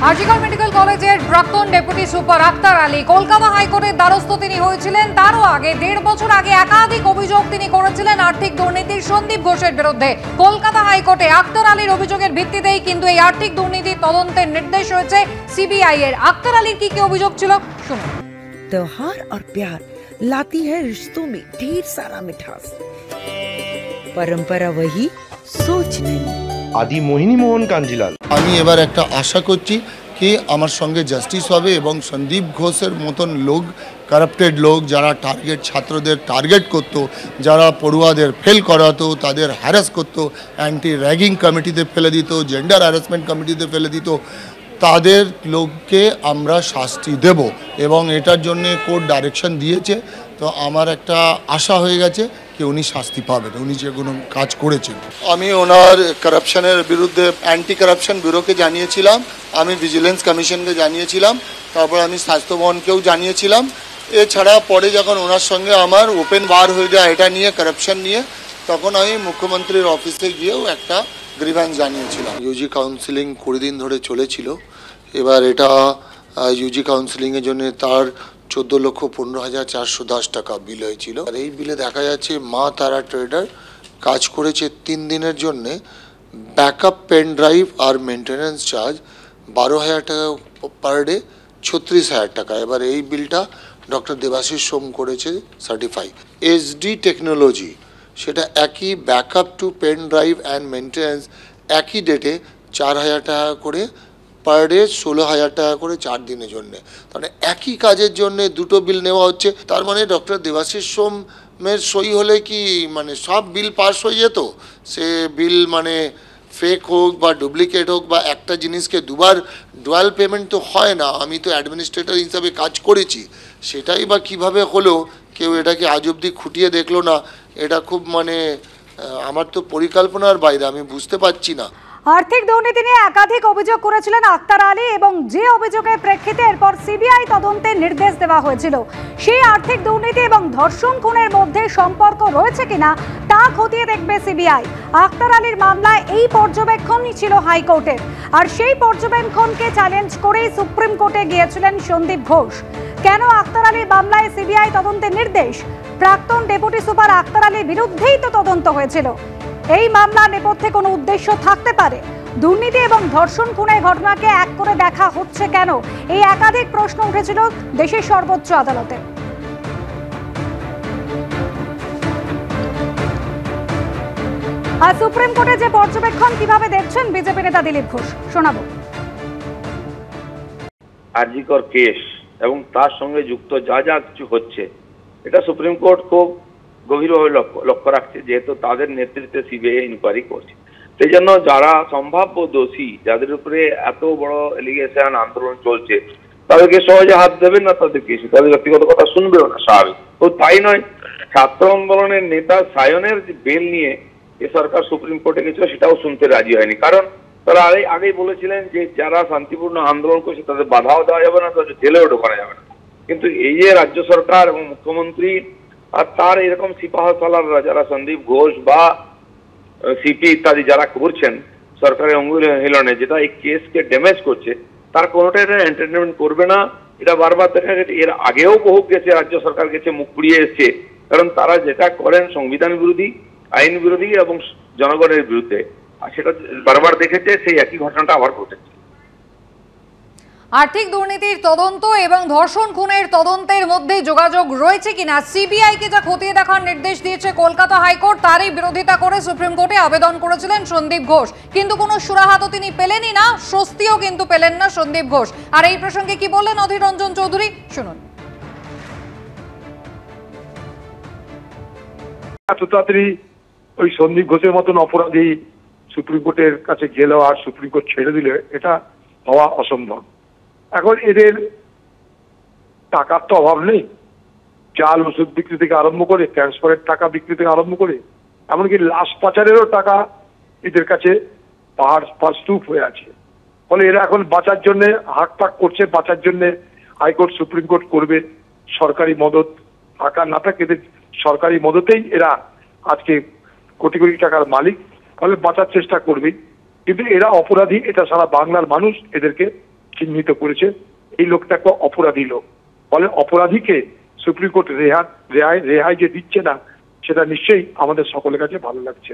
RG Kar medical কলেজের প্রাক্তন deputy super Akter Ali Kolkata হাইকোর্টের দ্বারস্থ তিনি হয়েছিলেন। তারও আগে 1.5 বছর আগে একাধিক অভিযোগ তিনি করেছিলেন আর্থিক দুর্নীতির সন্দীপ ঘোষের বিরুদ্ধে। কলকাতা হাইকোর্টে আক্তার আলীর অভিযোগের ভিত্তিতেই কিন্তু এই আর্থিক দুর্নীতির তদন্তের নির্দেশ হয়েছে সিবিআই এর। আক্তার আলীর কি অভিযোগ ছিল শুনুন। त्योहार और प्यार लाती है रिश्तों में ढेर सारा मिठास। परंपरा वही, सोच नहीं। আদি মোহিনী মোহন কাঞ্জিলাল। আমি এবার একটা আশা করছি কি আমার সঙ্গে জাস্টিস হবে এবং সন্দীপ ঘোষের মতন লোক, কারাপ্টেড লোক যারা ছাত্রদের টার্গেট করতো, যারা পড়ুয়াদের ফেল করাতো, তাদের হ্যারাস করতো, অ্যান্টি র্যাগিং কমিটিতে ফেলে দিত, জেন্ডার হ্যারাসমেন্ট কমিটিতে ফেলে দিত, তাদের লোককে আমরা শাস্তি দেব এবং এটার জন্যে কোর্ট ডাইরেকশন দিয়েছে। তো আমার একটা আশা হয়ে গেছে কি উনি শাস্তি পাবেন, উনি যে কোনো কাজ করেছেন। আমি ওনার কারাপশনের বিরুদ্ধে অ্যান্টি কারাপশন ব্যুরোকে জানিয়েছিলাম, আমি ভিজিলেন্স কমিশনকে জানিয়েছিলাম, তারপর আমি স্বাস্থ্য ভবনকেও জানিয়েছিলাম। এছাড়া পরে যখন ওনার সঙ্গে আমার ওপেন বার হয়ে যায় এটা নিয়ে, কারাপশন নিয়ে, তখন আমি মুখ্যমন্ত্রীর অফিসে গিয়েও একটা গ্রিভ্যান্স জানিয়েছিলাম। ইউজি কাউন্সিলিং 20 দিন ধরে চলেছিল। এবার এটা ইউজি কাউন্সিলিংয়ের জন্য তার 14,15,410 টাকা বিল হয়েছিল। আর এই বিলে দেখা যাচ্ছে মা তারা ট্রেডার কাজ করেছে 3 দিনের জন্যে, ব্যাকআপ পেন ড্রাইভ আর মেনটেন্যান্স চার্জ 12,000 টাকা পার ডে, 36,000 টাকা। এবার এই বিলটা ডক্টর দেবাশিস সোম করেছে সার্টিফাই। এসডি টেকনোলজি সেটা একই backup to pen drive and maintenance একই ডেটে 4,000 টাকা করে পার ডে, 16,000 টাকা করে 4 দিনের জন্যে। তাহলে একই কাজের জন্য দুটো বিল নেওয়া হচ্ছে। তার মানে ডক্টর দেবাশিস সোমের সই হলে কি মানে সব বিল পাস হয়ে যেত? সে বিল মানে ফেক হোক বা ডুপ্লিকেট হোক বা একটা জিনিসকে দুবার ডুয়াল পেমেন্ট তো হয় না। আমি তো অ্যাডমিনিস্ট্রেটর হিসাবে কাজ করেছি, সেটাই বা কিভাবে হলো কেউ এটাকে আজ অবধি খুঁটিয়ে দেখলো না। এটা খুব মানে আমার তো পরিকল্পনার বাইরে, আমি বুঝতে পারছি না। আর্থিক দুর্নীতি নিয়ে একাধিক অভিযোগ করেছিলেন আক্তার আলী এবং যে অভিযোগের প্রেক্ষিতে এরপর সিবিআই তদন্তের নির্দেশ দেওয়া হয়েছিল। সেই আর্থিক দুর্নীতি এবং ধর্ষণ খুনের মধ্যে সম্পর্ক রয়েছে কিনা তা খতিয়ে দেখবে সিবিআই। আক্তার আলীর মামলায় এই পর্যবেক্ষণই ছিল হাইকোর্টের, আর সেই পর্যবেক্ষণকে চ্যালেঞ্জ করেই সুপ্রিম কোর্টে গিয়েছিলেন সন্দীপ ঘোষ। কেন আক্তার আলীর মামলায় সিবিআই তদন্তের নির্দেশ? প্রাক্তন ডেপুটি সুপার আক্তার আলীর বিরুদ্ধেই তো তদন্ত হয়েছিল। এই মামলার নেপথ্যে কোনো উদ্দেশ্য থাকতে পারে? দুর্নীতি এবং ধর্ষণ খুনের ঘটনাকে এক করে দেখা হচ্ছে কেন? এই একাধিক প্রশ্ন উঠেছিল দেশের সর্বোচ্চ আদালতে। আর সুপ্রিম কোর্টে যে পর্যবেক্ষণ কিভাবে দেখছেন বিজেপি নেতা দিলীপ ঘোষ, শোনাবো। আরজিকর কেস এবং তার সঙ্গে যুক্ত যা যা কিছু হচ্ছে, এটা সুপ্রিম কোর্ট খুব গভীরভাবে লক্ষ্য রাখছে, যেহেতু তাদের নেতৃত্বে সিবিআই ইনকোয়ারি করছে। সেই জন্য যারা সম্ভাব্য দোষী, যাদের উপরে এত বড় এলিগেশন আন্দোলন চলছে, তাদেরকে সহজে হাত দেবেন না, তাদের ব্যক্তিগত কথা শুনবেও না, স্বাভাবিক। তো তাই নয়, ছাত্র আন্দোলনের নেতা সায়নের যে বেল নিয়ে এ সরকার সুপ্রিম কোর্টে গেছিল, সেটাও শুনতে রাজি হয়নি। কারণ তারা আগেই বলেছিলেন যে যারা শান্তিপূর্ণ আন্দোলন করছে তাদের বাধাও দেওয়া যাবে না, তাদের জেলেও ঢোকানো যাবে না। কিন্তু এই যে রাজ্য সরকার এবং মুখ্যমন্ত্রী আর তার এরকম সিপাহসালাররা, যারা সন্দীপ ঘোষ বা সিপি ইত্যাদি যারা করছেন সরকারের অঙ্গুলি হিলনে, যেটা এই কেসকে ড্যামেজ করছে, তার কোনোটাই এটা এন্টারটেনমেন্ট করবে না। এটা বারবার দেখা গেছে, এর আগেও বহু গেছে, রাজ্য সরকার গেছে, মুখ পুড়িয়ে এসছে। কারণ তারা যেটা করেন সংবিধান বিরোধী, আইন বিরোধী এবং জনগণের বিরুদ্ধে, আর সেটা বারবার দেখেছে, সেই একই ঘটনাটা আবার ঘটেছে। আর্থিক দুর্নীতির তদন্ত এবং ধর্ষণ খুনের তদন্তের মধ্যে যোগাযোগ রয়েছে কিনা সিবিআই কে যা খতিয়ে দেখার নির্দেশ দিয়েছে কলকাতা হাইকোর্ট, তারই বিরোধিতা করে সুপ্রিম কোর্টে আবেদন করেছিলেন সন্দীপ ঘোষ। কিন্তু কোনো সুরাহাতও তিনি পেলেনই না, স্বস্তিও কিন্তু পেলেন না সন্দীপ ঘোষ। আর এই প্রসঙ্গে কি বললেন অধীর রঞ্জন চৌধুরী, শুনুন। এত তাড়াতাড়ি ওই সন্দীপ ঘোষের মতন অপরাধী সুপ্রিম কোর্টের কাছে গেল আর সুপ্রিম কোর্ট ছেড়ে দিলে, এটা হওয়া অসম্ভব। এখন এদের টাকার তো অভাব নেই, জাল ওষুধ বিক্রি থেকে আরম্ভ করে, ট্রান্সফারের টাকা বিক্রি থেকে আরম্ভ করে, এমনকি লাশ পাচারেরও টাকা এদের কাছে পাহাড় স্তূপ হয়ে আছে। ফলে এরা এখন বাঁচার জন্য হাক পাক করছে, বাঁচার জন্য হাইকোর্ট সুপ্রিম কোর্ট করবে। সরকারি মদত টাকা না থাকে, এদের সরকারি মদতেই এরা আজকে কোটি কোটি টাকার মালিক, ফলে বাঁচার চেষ্টা করবে। কিন্তু এরা অপরাধী, এটা সারা বাংলার মানুষ এদেরকে চিহ্নিত করেছে এই লোকটা একটা অপরাধী লোক। ফলে অপরাধীকে সুপ্রিম কোর্ট রেহাই যে দিচ্ছে না, সেটা নিশ্চয়ই আমাদের সকলের কাছে ভালো লাগছে।